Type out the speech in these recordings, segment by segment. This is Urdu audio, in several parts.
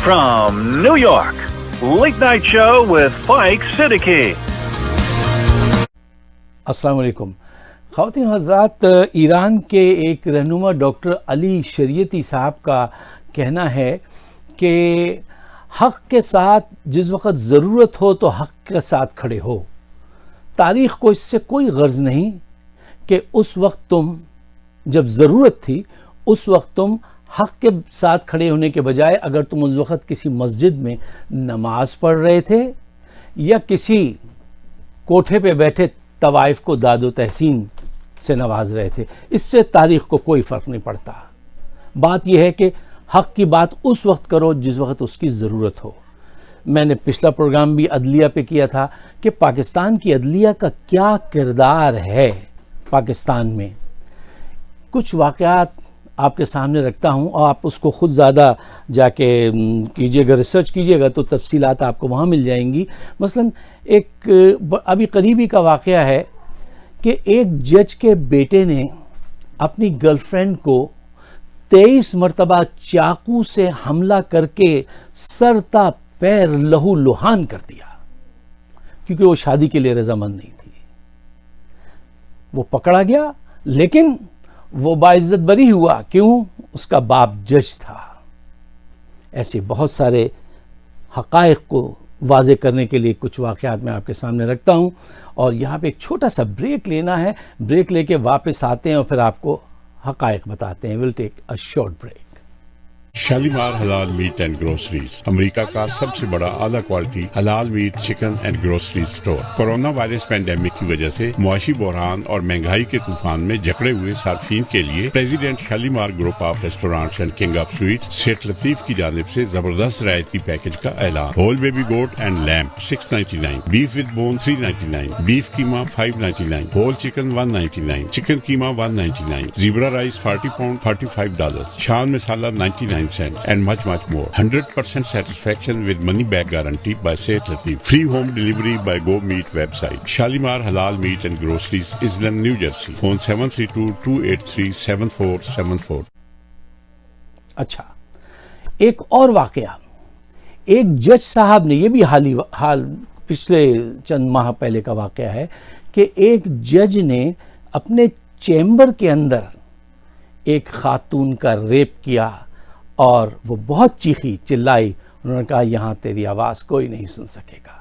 From New York, Late Night Show with Faik Siddiqui. السلام علیکم خواتین حضرات. ایران کے ایک رہنما ڈاکٹر علی شریعتی صاحب کا کہنا ہے کہ حق کے ساتھ جس وقت ضرورت ہو تو حق کے ساتھ کھڑے ہو. تاریخ کو اس سے کوئی غرض نہیں کہ اس وقت تم جب ضرورت تھی اس وقت تم حق کے ساتھ کھڑے ہونے کے بجائے اگر تم اس وقت کسی مسجد میں نماز پڑھ رہے تھے یا کسی کوٹھے پہ بیٹھے طوائف کو داد و تحسین سے نواز رہے تھے، اس سے تاریخ کو کوئی فرق نہیں پڑتا. بات یہ ہے کہ حق کی بات اس وقت کرو جس وقت اس کی ضرورت ہو. میں نے پچھلا پروگرام بھی عدلیہ پہ کیا تھا کہ پاکستان کی عدلیہ کا کیا کردار ہے. پاکستان میں کچھ واقعات آپ کے سامنے رکھتا ہوں اور آپ اس کو خود زیادہ جا کے کیجئے گا، ریسرچ کیجئے گا تو تفصیلات آپ کو وہاں مل جائیں گی. مثلا ایک ابھی قریبی کا واقعہ ہے کہ ایک جج کے بیٹے نے اپنی گرل فرینڈ کو 23 مرتبہ چاقو سے حملہ کر کے سر تا پیر لہو لہان کر دیا کیونکہ وہ شادی کے لیے رضامند نہیں تھی. وہ پکڑا گیا لیکن وہ باعزت بری ہوا. کیوں؟ اس کا باپ جج تھا. ایسے بہت سارے حقائق کو واضح کرنے کے لیے کچھ واقعات میں آپ کے سامنے رکھتا ہوں اور یہاں پہ ایک چھوٹا سا بریک لینا ہے. بریک لے کے واپس آتے ہیں اور پھر آپ کو حقائق بتاتے ہیں. we'll take a short break. Shalimar حلال میٹ اینڈ گروسریز امریکہ کا سب سے بڑا اعلیٰ کوالٹی حلال meat chicken and groceries store. Corona virus pandemic کی وجہ سے معاشی بحران اور مہنگائی کے طوفان میں جکڑے ہوئے صارفین کے لیے president Shalimar group of restaurants and king of sweets سیٹ لطیف کی جانب سے زبردست رعایتی پیکج کا اعلان. Whole baby goat and lamb $6.99, beef with bone $3.99, beef keema $5.99, whole chicken $1.99, chicken keema $1.99, zebra rice 40 pound $45, Shan masala 99 cents and much more. 100% satisfaction with money back guarantee by Sayyid Latif. Free home delivery by Go Meat website. Shalimar Halal Meat and Groceries, Island, New Jersey. Phone 732-283-7474. اچھا ایک اور واقعہ. ایک جج صاحب نے، یہ بھی حال پچھلے چند ماہ پہلے کا واقعہ ہے کہ ایک جج نے اپنے چیمبر کے اندر ایک خاتون کا ریپ کیا اور وہ بہت چیخی چلائی. انہوں نے کہا یہاں تیری آواز کوئی نہیں سن سکے گا.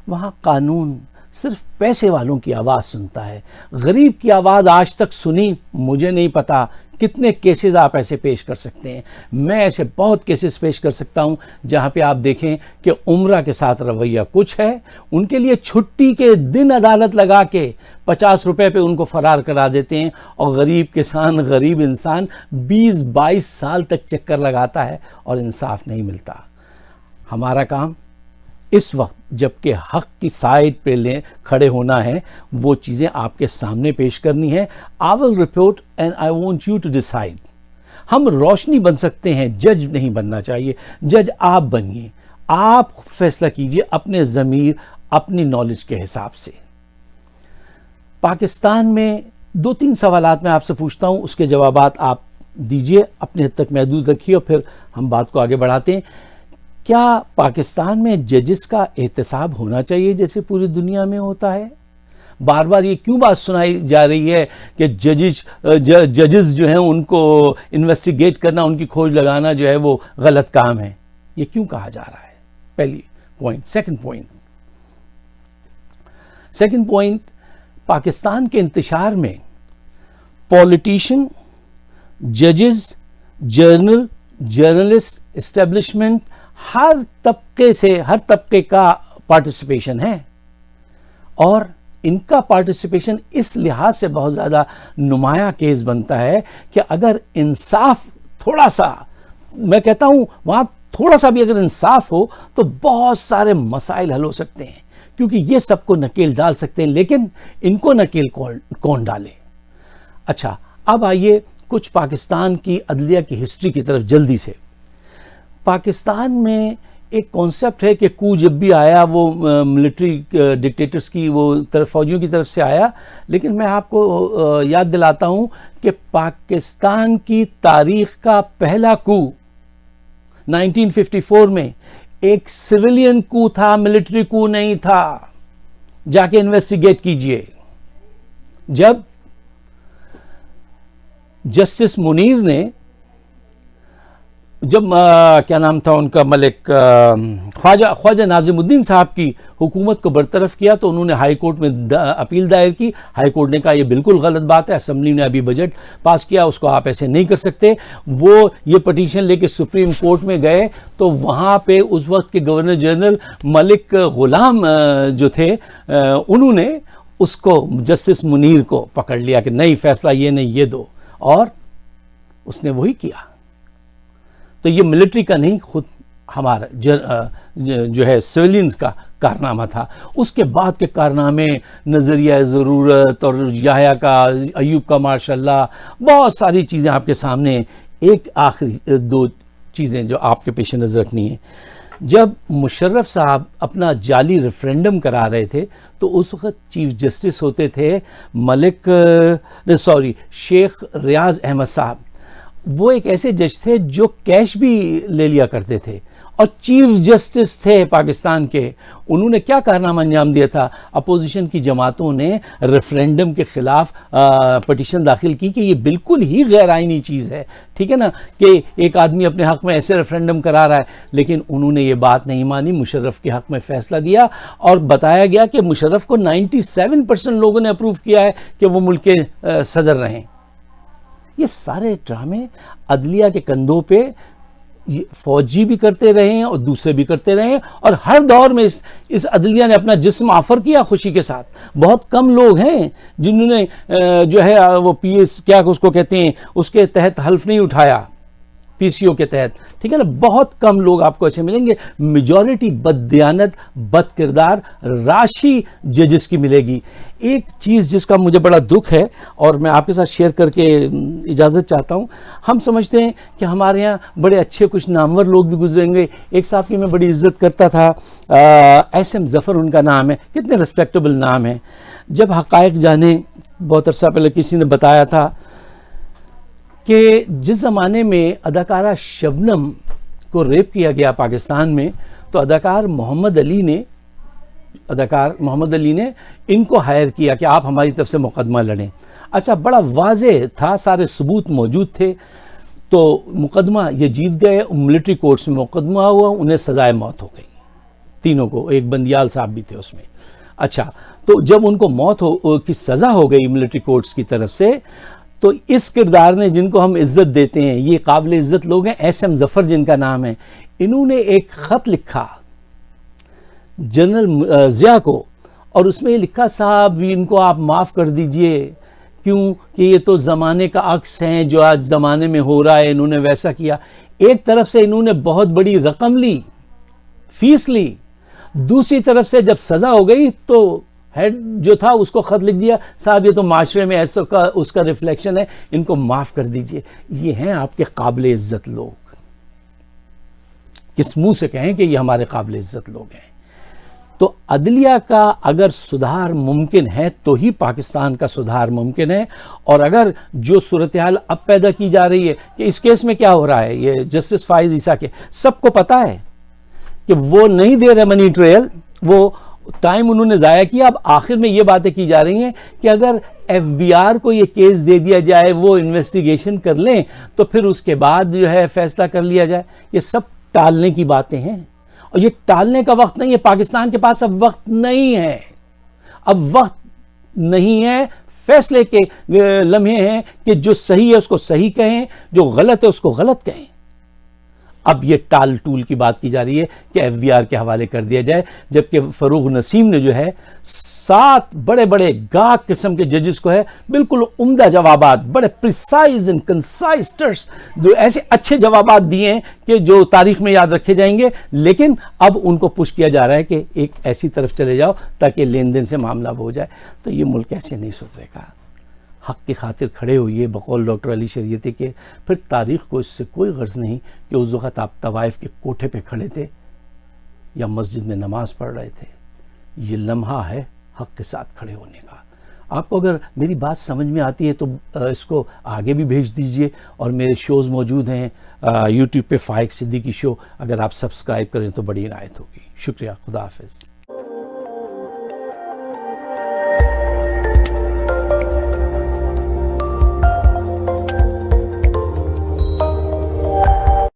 وہاں قانون صرف پیسے والوں کی آواز سنتا ہے. غریب کی آواز آج تک سنی مجھے نہیں پتا کتنے کیسز آپ ایسے پیش کر سکتے ہیں. میں ایسے بہت کیسز پیش کر سکتا ہوں جہاں پہ آپ دیکھیں کہ عمرہ کے ساتھ رویہ کچھ ہے. ان کے لیے چھٹی کے دن عدالت لگا کے 50 روپے پہ ان کو فرار کرا دیتے ہیں اور غریب انسان 20-22 سال تک چکر لگاتا ہے اور انصاف نہیں ملتا. ہمارا کام اس وقت جب کہ حق کی سائڈ پہ کھڑے ہونا ہے وہ چیزیں آپ کے سامنے پیش کرنی ہے. I will report and I want you to decide. ہم روشنی بن سکتے ہیں، جج نہیں بننا چاہیے. جج آپ بنیے، آپ فیصلہ کیجئے اپنے ضمیر اپنی نالج کے حساب سے. پاکستان میں 2-3 سوالات میں آپ سے پوچھتا ہوں، اس کے جوابات آپ دیجئے، اپنے حد تک محدود رکھیے اور پھر ہم بات کو آگے بڑھاتے ہیں. کیا پاکستان میں ججز کا احتساب ہونا چاہیے جیسے پوری دنیا میں ہوتا ہے؟ بار بار یہ کیوں بات سنائی جا رہی ہے کہ ججز جو ہیں ان کو انویسٹیگیٹ کرنا، ان کی کھوج لگانا جو ہے وہ غلط کام ہے؟ یہ کیوں کہا جا رہا ہے؟ پہلی پوائنٹ. سیکنڈ پوائنٹ پاکستان کے انتشار میں پولیٹیشین، ججز، جرنلسٹ، اسٹیبلشمنٹ، ہر طبقے کا پارٹیسپیشن ہے اور ان کا پارٹیسپیشن اس لحاظ سے بہت زیادہ نمایاں کیس بنتا ہے کہ اگر انصاف تھوڑا سا، میں کہتا ہوں وہاں تھوڑا سا بھی اگر انصاف ہو تو بہت سارے مسائل حل ہو سکتے ہیں کیونکہ یہ سب کو نکیل ڈال سکتے ہیں. لیکن ان کو نکیل کون ڈالے؟ اچھا اب آئیے کچھ پاکستان کی عدلیہ کی ہسٹری کی طرف جلدی سے. پاکستان میں ایک کانسیپٹ ہے کہ کو جب بھی آیا وہ ملٹری ڈکٹیٹرز کی وہ فوجیوں کی طرف سے آیا، لیکن میں آپ کو یاد دلاتا ہوں کہ پاکستان کی تاریخ کا پہلا کو 1954 میں ایک سویلین کو تھا, ملٹری کو نہیں تھا. جا کے انویسٹیگیٹ کیجئے. جب جسٹس منیر نے, جب کیا نام تھا ان کا, ملک خواجہ ناظم الدین صاحب کی حکومت کو برطرف کیا, تو انہوں نے ہائی کورٹ میں اپیل دائر کی. ہائی کورٹ نے کہا یہ بالکل غلط بات ہے, اسمبلی نے ابھی بجٹ پاس کیا, اس کو آپ ایسے نہیں کر سکتے. وہ یہ پٹیشن لے کے سپریم کورٹ میں گئے, تو وہاں پہ اس وقت کے گورنر جنرل ملک غلام جو تھے, انہوں نے اس کو, جسٹس منیر کو پکڑ لیا کہ نہیں, فیصلہ یہ نہیں, یہ دو, اور اس نے وہی کیا. تو یہ ملٹری کا نہیں, خود ہمارا جو ہے سویلینز کا کارنامہ تھا. اس کے بعد کے کارنامے, نظریہ ضرورت اور یحییٰ کا, ایوب کا ماشاءاللہ, بہت ساری چیزیں آپ کے سامنے. ایک آخری دو چیزیں جو آپ کے پیش نظر رکھنی ہیں. جب مشرف صاحب اپنا جعلی ریفرینڈم کرا رہے تھے, تو اس وقت چیف جسٹس ہوتے تھے شیخ ریاض احمد صاحب. وہ ایک ایسے جج تھے جو کیش بھی لے لیا کرتے تھے, اور چیف جسٹس تھے پاکستان کے. انہوں نے کیا کارنامہ انجام دیا تھا؟ اپوزیشن کی جماعتوں نے ریفرینڈم کے خلاف پٹیشن داخل کی کہ یہ بالکل ہی غیر آئینی چیز ہے, ٹھیک ہے نا, کہ ایک آدمی اپنے حق میں ایسے ریفرینڈم کرا رہا ہے. لیکن انہوں نے یہ بات نہیں مانی, مشرف کے حق میں فیصلہ دیا, اور بتایا گیا کہ مشرف کو 97% لوگوں نے اپروو کیا ہے کہ وہ ملک کے صدر رہیں. یہ سارے ڈرامے عدلیہ کے کندھوں پہ فوجی بھی کرتے رہے ہیں اور دوسرے بھی کرتے رہے ہیں, اور ہر دور میں اس عدلیہ نے اپنا جسم آفر کیا خوشی کے ساتھ. بہت کم لوگ ہیں جنہوں نے جو ہے وہ پی ایس کیا اس کو کہتے ہیں, اس کے تحت حلف نہیں اٹھایا, پی سی او کے تحت, ٹھیک ہے نا. بہت کم لوگ آپ کو ایسے ملیں گے. میجورٹی بد دیانت, بد کردار, راشی ججز کی ملے گی. ایک چیز جس کا مجھے بڑا دکھ ہے, اور میں آپ کے ساتھ شیئر کر کے اجازت چاہتا ہوں. ہم سمجھتے ہیں کہ ہمارے یہاں بڑے اچھے کچھ نامور لوگ بھی گزریں گے. ایک صاحب کی میں بڑی عزت کرتا تھا, ایس ایم ظفر ان کا نام ہے, کتنے ریسپیکٹیبل نام ہے. جب حقائق جانے, بہت عرصہ پہلے کسی نے بتایا تھا کہ جس زمانے میں اداکارہ شبنم کو ریپ کیا گیا پاکستان میں, تو اداکار محمد علی نے ان کو ہائر کیا کہ آپ ہماری طرف سے مقدمہ لڑیں. اچھا, بڑا واضح تھا, سارے ثبوت موجود تھے, تو مقدمہ یہ جیت گئے. ملٹری کورٹس میں مقدمہ ہوا, انہیں سزائے موت ہو گئی تینوں کو, ایک بندیال صاحب بھی تھے اس میں. اچھا, تو جب ان کو موت کی سزا ہو گئی ملٹری کورٹس کی طرف سے, تو اس کردار نے, جن کو ہم عزت دیتے ہیں, یہ قابل عزت لوگ ہیں, ایس ایم ظفر جن کا نام ہے, انہوں نے ایک خط لکھا جنرل ضیاء کو, اور اس میں یہ لکھا, صاحب ان کو آپ معاف کر دیجئے, کیوں کہ یہ تو زمانے کا عکس ہیں, جو آج زمانے میں ہو رہا ہے, انہوں نے ویسا کیا. ایک طرف سے انہوں نے بہت بڑی رقم لی, فیس لی, دوسری طرف سے جب سزا ہو گئی تو ہیڈ جو تھا اس کو خط لکھ دیا, صاحب یہ تو معاشرے میں ایسا کا اس کا ریفلیکشن ہے, ان کو معاف کر دیجئے. یہ ہیں آپ کے قابل عزت لوگ. کس منہ سے کہیں کہ یہ ہمارے قابل عزت لوگ ہیں. تو عدلیہ کا اگر سدھار ممکن ہے تو ہی پاکستان کا سدھار ممکن ہے. اور اگر جو صورتحال اب پیدا کی جا رہی ہے کہ اس کیس میں کیا ہو رہا ہے, یہ جسٹس فائز عیسیٰ کے, سب کو پتا ہے کہ وہ نہیں دے رہے منی ٹریل, وہ ٹائم انہوں نے ضائع کیا. اب آخر میں یہ باتیں کی جا رہی ہیں کہ اگر ایف بی آر کو یہ کیس دے دیا جائے, وہ انویسٹیگیشن کر لیں, تو پھر اس کے بعد جو ہے فیصلہ کر لیا جائے. یہ سب ٹالنے کی باتیں ہیں, اور یہ ٹالنے کا وقت نہیں ہے. پاکستان کے پاس اب وقت نہیں ہے, اب وقت نہیں ہے. فیصلے کے لمحے ہیں کہ جو صحیح ہے اس کو صحیح کہیں, جو غلط ہے اس کو غلط کہیں. اب یہ ٹال ٹول کی بات کی جا رہی ہے کہ ایف بی آر کے حوالے کر دیا جائے, جبکہ فروغ نسیم نے جو ہے 7 بڑے بڑے گاہک قسم کے ججز کو ہے بالکل عمدہ جوابات, بڑے پریسائز اینڈ کنسائز ٹرس, جو ایسے اچھے جوابات دیے ہیں کہ جو تاریخ میں یاد رکھے جائیں گے. لیکن اب ان کو پش کیا جا رہا ہے کہ ایک ایسی طرف چلے جاؤ تاکہ لین دین سے معاملہ ہو جائے. تو یہ ملک ایسے نہیں سدھرے گا. حق کی خاطر کھڑے ہوئیے بقول ڈاکٹر علی شریعتی کے. پھر تاریخ کو اس سے کوئی غرض نہیں کہ اس وقت آپ طوائف کے کوٹھے پہ کھڑے تھے یا مسجد میں نماز پڑھ رہے تھے. یہ لمحہ ہے حق کے ساتھ کھڑے ہونے کا. آپ کو اگر میری بات سمجھ میں آتی ہے تو اس کو آگے بھی بھیج دیجئے، اور میرے شوز موجود ہیں یوٹیوب پہ فائق صدیقی شو، اگر آپ سبسکرائب کریں تو بڑی عنایت ہوگی. شکریہ. خدا حافظ.